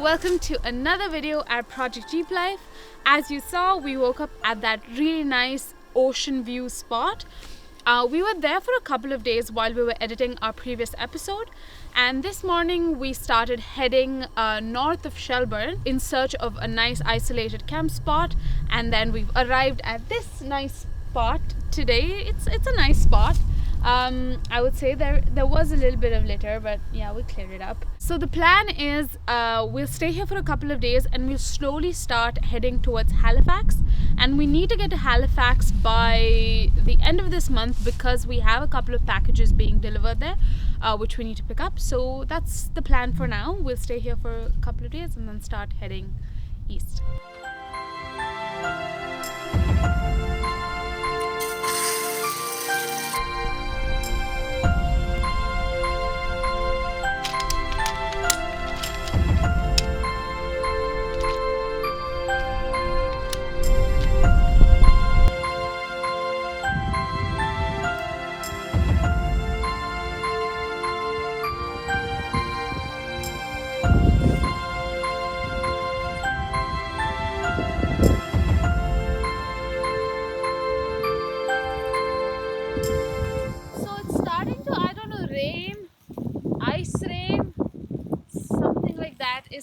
welcome to another video at Project Jeep Life. As you saw, we woke up at that really nice ocean view spot. We were there for a couple of days while we were editing our previous episode, and this morning we started heading north of Shelburne in search of a nice isolated camp spot, and then we've arrived at this nice spot today. It's a nice spot. I would say there was a little bit of litter, but yeah, we cleared it up. So the plan is we'll stay here for a couple of days and we'll slowly start heading towards Halifax, and we need to get to Halifax by the end of this month because we have a couple of packages being delivered there which we need to pick up. So that's the plan for now. We'll stay here for a couple of days and then start heading east.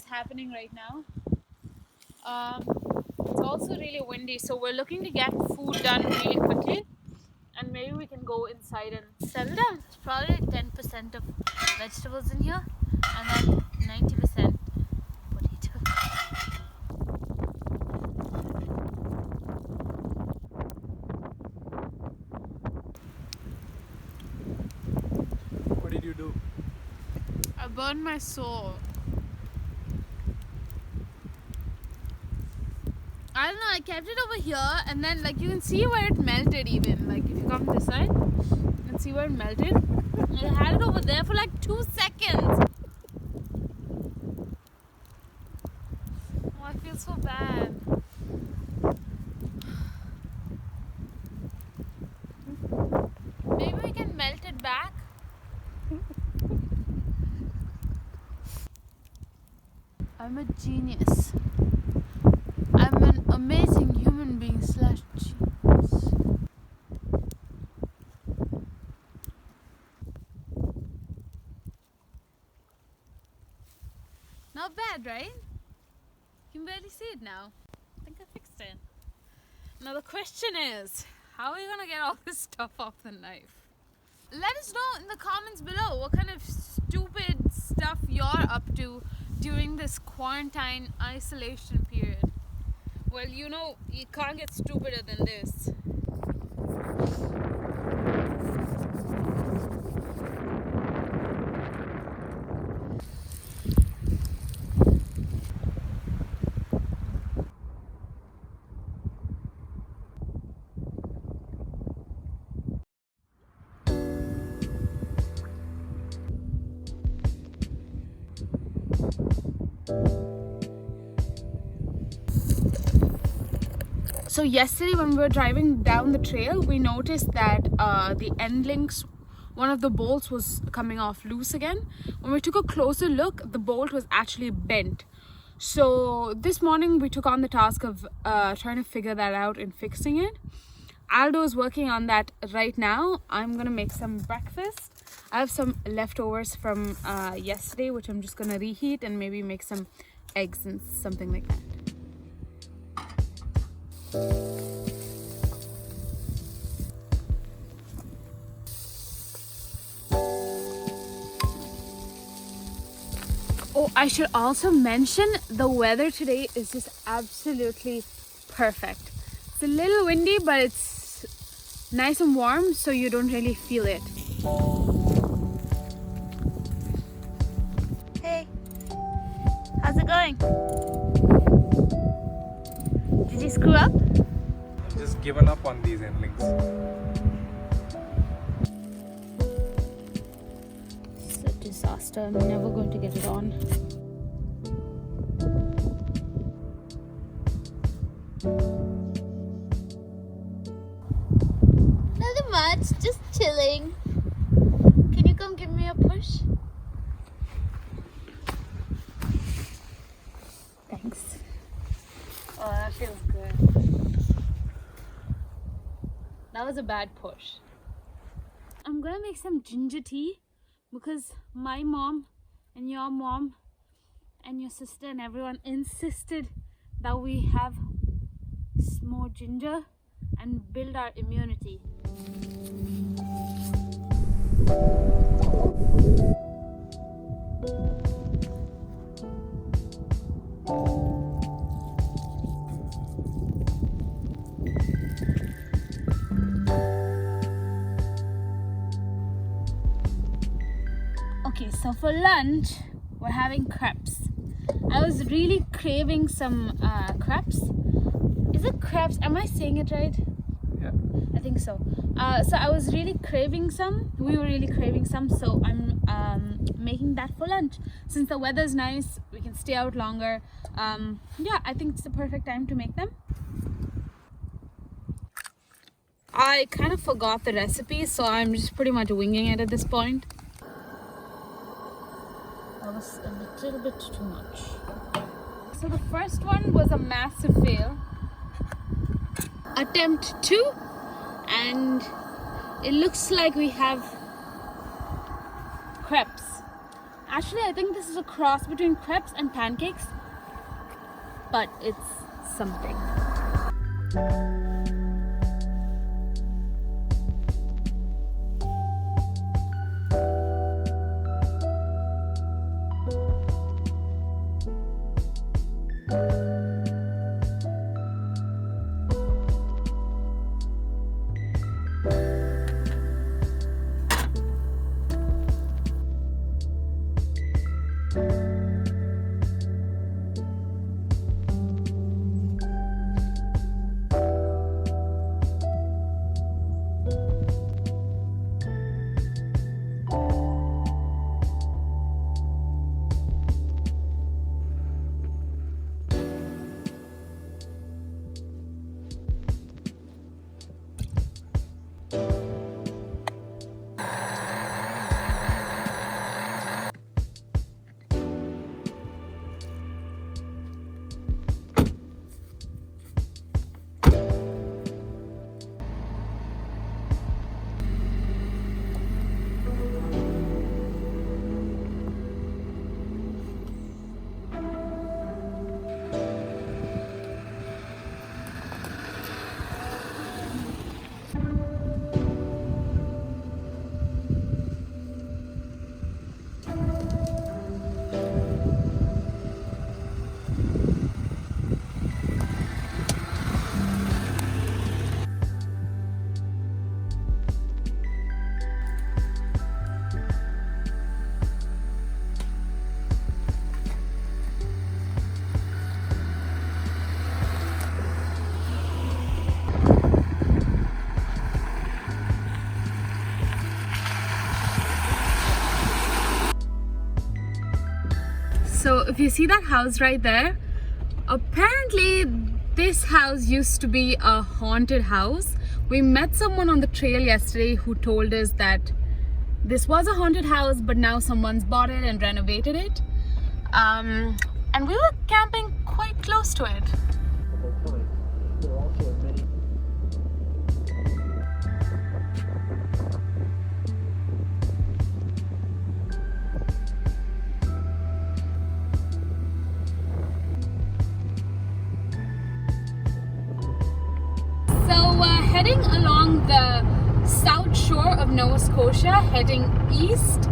Happening right now. It's also really windy, so we're looking to get food done really quickly, and maybe we can go inside and sell it out. It's probably 10% of vegetables in here and then 90% potato. What did you do? I burned my soul. I don't know, I kept it over here, and then like you can see where it melted even. Like if you come this side, you can see where it melted. I had it over there for like 2 seconds. Oh, I feel so bad. Maybe we can melt it back. I'm a genius. I'm an amazing human being / genius. Not bad, right? You can barely see it now. I think I fixed it. Now the question is, how are you gonna get all this stuff off the knife? Let us know in the comments below what kind of stupid stuff you're up to during this quarantine isolation period. Well, you know, you can't get stupider than this. So yesterday when we were driving down the trail, we noticed that the end links, one of the bolts was coming off loose again. When we took a closer look, the bolt was actually bent. So this morning we took on the task of trying to figure that out and fixing it. Aldo is working on that right now. I'm gonna make some breakfast. I have some leftovers from yesterday, which I'm just gonna reheat and maybe make some eggs and something like that. Oh, I should also mention the weather today is just absolutely perfect. It's a little windy, but it's nice and warm, so you don't really feel it. Hey, how's it going? Did you screw up? Just given up on these endlings. It's a disaster. I'm never going to get it on. Nothing much, just chilling. Can you come give me a push? feels good. That was a bad push. I'm gonna make some ginger tea because my mom and your mom and your sister and everyone insisted that we have more ginger and build our immunity. Okay, so for lunch we're having crepes. I was really craving some crepes. Is it crepes? Am I saying it right? Yeah. I think so. So I was really craving some. We were really craving some, so I'm making that for lunch. Since the weather's nice, we can stay out longer. Yeah, I think it's the perfect time to make them. I kind of forgot the recipe, so I'm just pretty much winging it at this point. That was a little bit too much. So the first one was a massive fail. Attempt 2, and it looks like we have crepes. Actually, I think this is a cross between crepes and pancakes, but it's something. So if you see that house right there, apparently this house used to be a haunted house. We met someone on the trail yesterday who told us that this was a haunted house, but now someone's bought it and renovated it. And we were camping quite close to it. Heading along the south shore of Nova Scotia, heading east,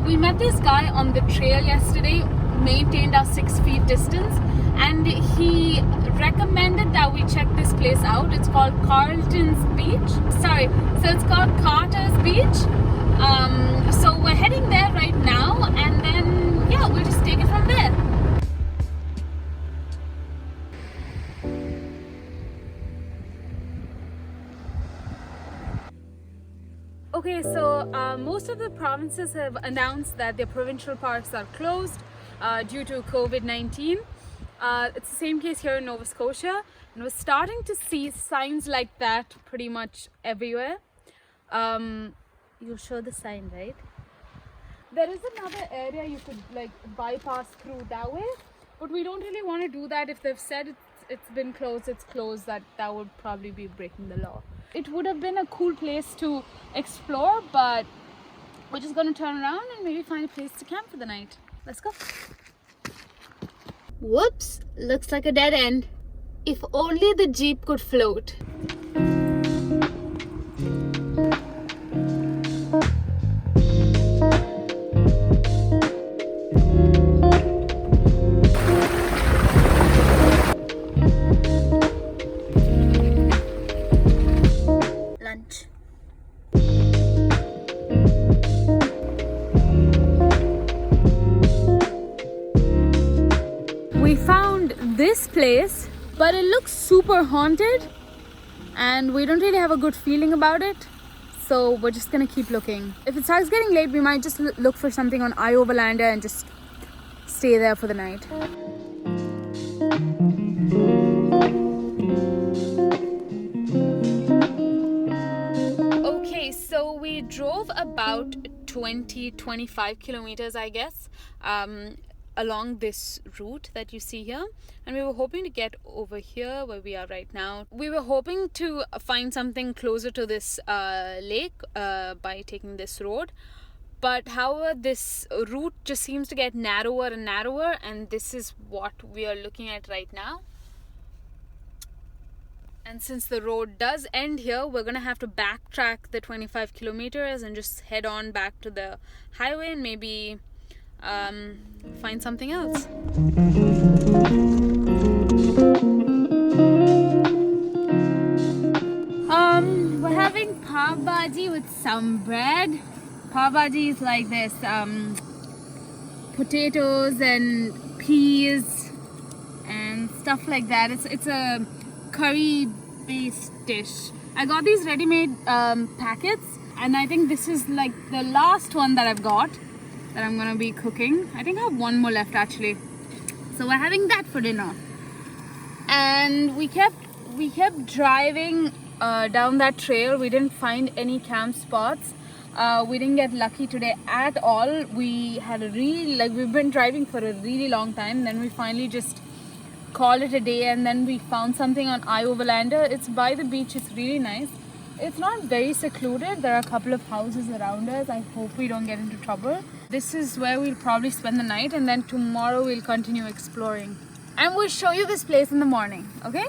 we met this guy on the trail yesterday, maintained our 6 feet distance, and he recommended that we check this place out. It's called Carlton's Beach. Sorry, so it's called Carter's Beach. So we're heading there right now, and then yeah, we'll just take it from there. Okay, so most of the provinces have announced that their provincial parks are closed due to COVID-19. It's the same case here in Nova Scotia, and we're starting to see signs like that pretty much everywhere. You'll show the sign, right? There is another area you could like bypass through that way, but we don't really want to do that if they've said it's been closed, it's closed, that would probably be breaking the law. It would have been a cool place to explore, but we're just gonna turn around and maybe find a place to camp for the night. Let's go. Whoops, looks like a dead end. If only the Jeep could float. Lunch. We found this place, but it looks super haunted and we don't really have a good feeling about it, so we're just gonna keep looking. If it starts getting late, we might just look for something on I Overlander and just stay there for the night. Okay, so we drove about 20-25 kilometers, I guess, along this route that you see here, and we were hoping to get over here where we are right now. We were hoping to find something closer to this lake by taking this road, but however this route just seems to get narrower and narrower, and this is what we are looking at right now. And since the road does end here, we're gonna have to backtrack the 25 kilometers and just head on back to the highway and maybe find something else. We're having pav bhaji with some bread. Pav bhaji is like this, potatoes and peas and stuff like that. It's a curry based dish. I got these ready-made packets, and I think this is like the last one that I've got that I'm gonna be cooking. I think I have one more left actually, so we're having that for dinner. And we kept driving down that trail. We didn't find any camp spots. We didn't get lucky today at all. We had we've been driving for a really long time, then we finally just called it a day, and then we found something on I Overlander. It's by the beach. It's really nice. It's not very secluded. There are a couple of houses around us. I hope we don't get into trouble. This is where we'll probably spend the night, and then tomorrow we'll continue exploring. And we'll show you this place in the morning, okay?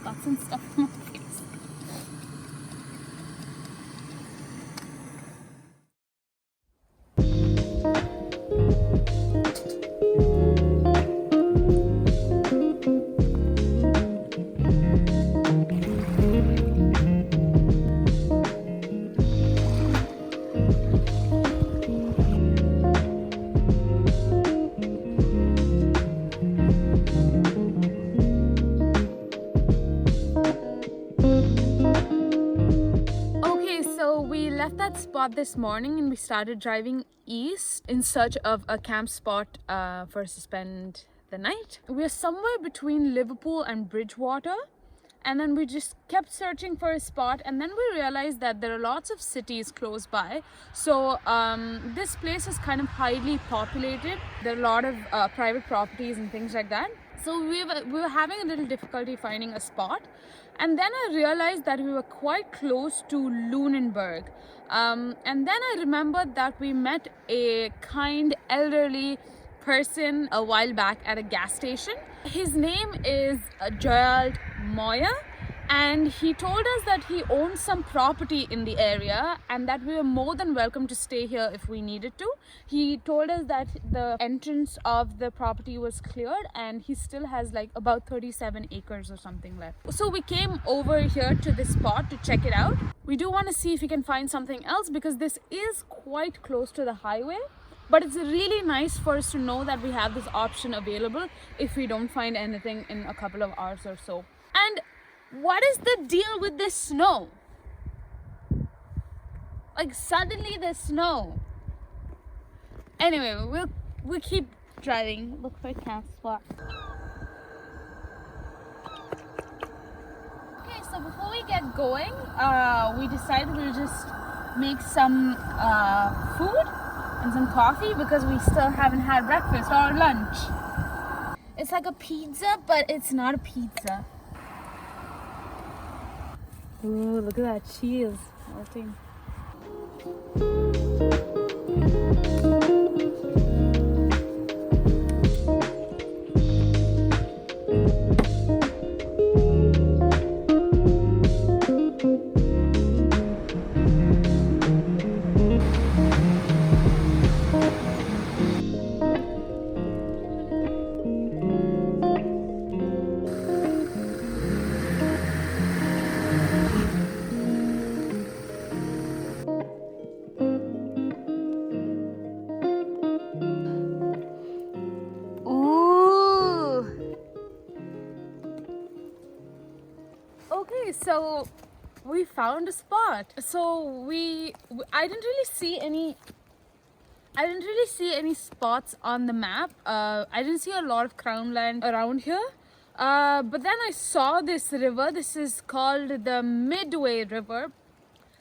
Got some stuff on my face. Spot this morning, and we started driving east in search of a camp spot for us to spend the night. We're somewhere between Liverpool and Bridgewater, and then we just kept searching for a spot, and then we realized that there are lots of cities close by, so this place is kind of highly populated. There are a lot of private properties and things like that, so we were having a little difficulty finding a spot. And then I realized that we were quite close to Lunenburg. And then I remembered that we met a kind elderly person a while back at a gas station. His name is Gerald Moyer, and he told us that he owns some property in the area and that we were more than welcome to stay here if we needed to. He told us that the entrance of the property was cleared and he still has like about 37 acres or something left. So we came over here to this spot to check it out. We do want to see if we can find something else because this is quite close to the highway. But it's really nice for us to know that we have this option available if we don't find anything in a couple of hours or so. And what is the deal with this snow? Like suddenly there's snow. Anyway, we'll keep driving. Look for a camp spot. Okay, so before we get going, we decided we'll just make some food and some coffee because we still haven't had breakfast or lunch. It's It's like a pizza, but it's not a pizza. Ooh, look at that cheese melting. Okay, so we found a spot. So I didn't really see any spots on the map. I didn't see a lot of crown land around here. But then I saw this river. This is called the Midway River,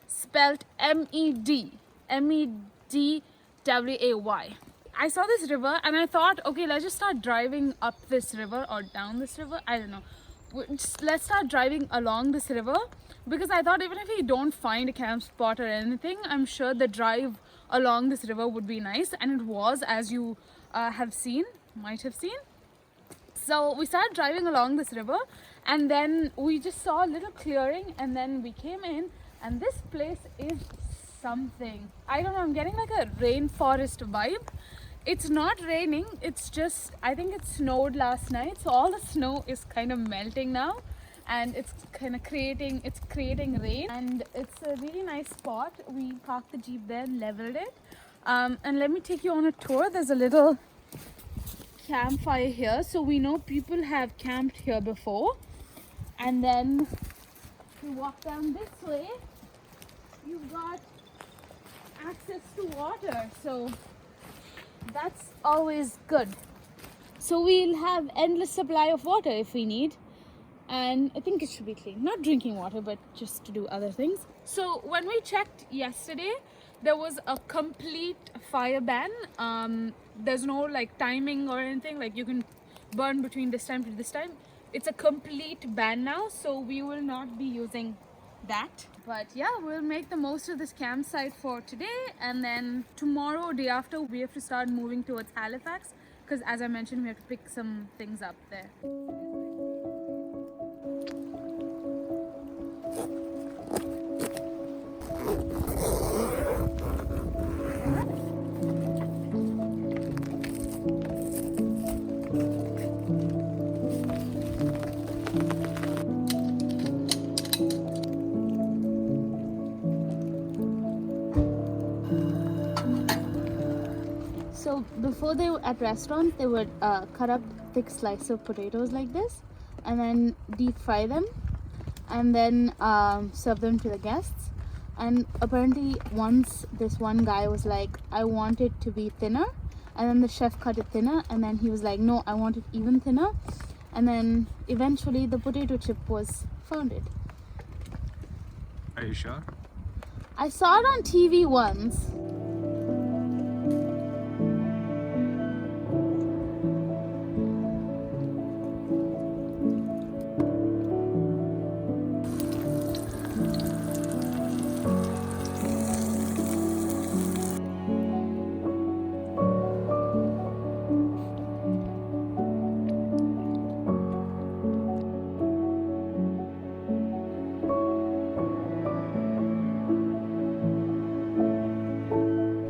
spelled Medway. I saw this river and I thought, okay, let's just start driving up this river or down this river. I don't know. Let's start driving along this river, because I thought even if we don't find a camp spot or anything, I'm sure the drive along this river would be nice, and it was, as you might have seen. So we started driving along this river, and then we just saw a little clearing, and then we came in, and this place is something. I don't know, I'm getting like a rainforest vibe. It's not raining, it's just, I think it snowed last night, so all the snow is kind of melting now, and it's kind of creating rain, and it's a really nice spot. We parked the Jeep there and leveled it, and let me take you on a tour. There's a little campfire here, so we know people have camped here before. And then you walk down this way, you've got access to water, so that's always good. So we'll have endless supply of water if we need, and I think it should be clean, not drinking water, but just to do other things. So when we checked yesterday, there was a complete fire ban. There's no like timing or anything, like you can burn between this time to this time. It's a complete ban now, so we will not be using that. But yeah, we'll make the most of this campsite for today, and then tomorrow, day after, we have to start moving towards Halifax, because as I mentioned, we have to pick some things up there. So before they were at restaurants, they would cut up thick slices of potatoes like this, and then deep fry them, and then serve them to the guests. And apparently once this one guy was like, I want it to be thinner, and then the chef cut it thinner, and then he was like, no, I want it even thinner, and then eventually the potato chip was founded. Are you sure? I saw it on TV once.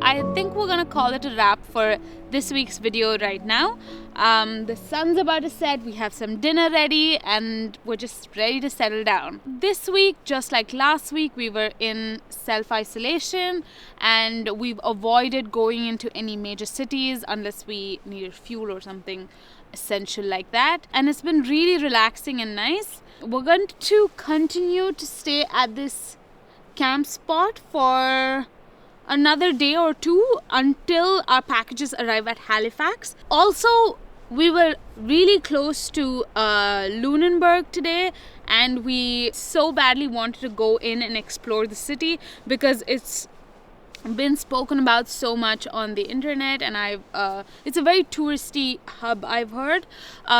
I think we're gonna call it a wrap for this week's video right now. The sun's about to set, we have some dinner ready, and we're just ready to settle down. This week, just like last week, we were in self-isolation, and we've avoided going into any major cities unless we needed fuel or something essential like that, and it's been really relaxing and nice. We're going to continue to stay at this camp spot for another day or two until our packages arrive at Halifax. Also, we were really close to Lunenburg today, and we so badly wanted to go in and explore the city because it's been spoken about so much on the internet, and it's a very touristy hub, I've heard.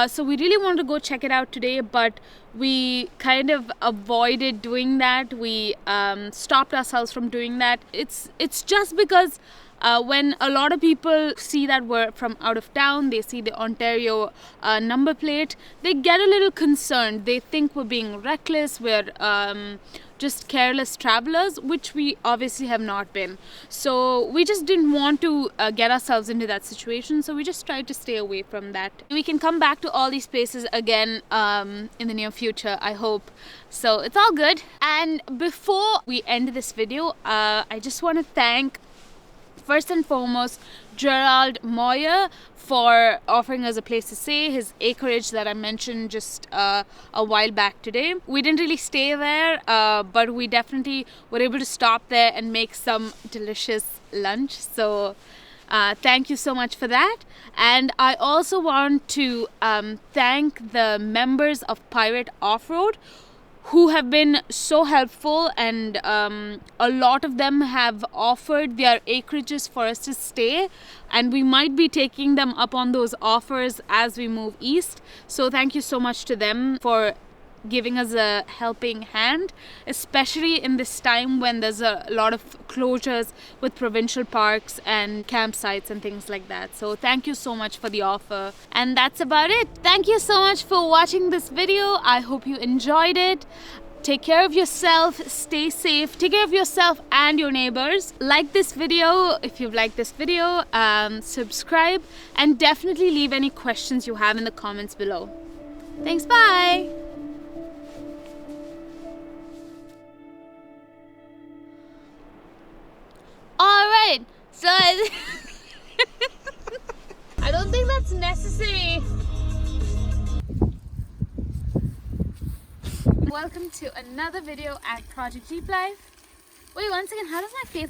So we really wanted to go check it out today, but we kind of avoided doing that. We stopped ourselves from doing that. It's just because when a lot of people see that we're from out of town, they see the Ontario number plate, they get a little concerned. They think we're being reckless, we're just careless travelers, which we obviously have not been. So we just didn't want to get ourselves into that situation, so we just tried to stay away from that. We can come back to all these places again in the near future, I hope. So it's all good. And before we end this video, I just want to thank, first and foremost, Gerald Moyer for offering us a place to stay, his acreage that I mentioned just a while back today. We didn't really stay there, but we definitely were able to stop there and make some delicious lunch. So thank you so much for that. And I also want to thank the members of Pirate Off-Road who have been so helpful, and a lot of them have offered their acreages for us to stay, and we might be taking them up on those offers as we move east. So thank you so much to them for giving us a helping hand, especially in this time when there's a lot of closures with provincial parks and campsites and things like that. So thank you so much for the offer. And that's about it. Thank you so much for watching this video. I hope you enjoyed it. Take care of yourself, stay safe, take care of yourself and your neighbors. Like this video if you've liked this video, subscribe, and definitely leave any questions you have in the comments below. Thanks, bye! Alright, so I don't think that's necessary. Welcome to another video at Project Jeep Life. Wait, one second, how does my face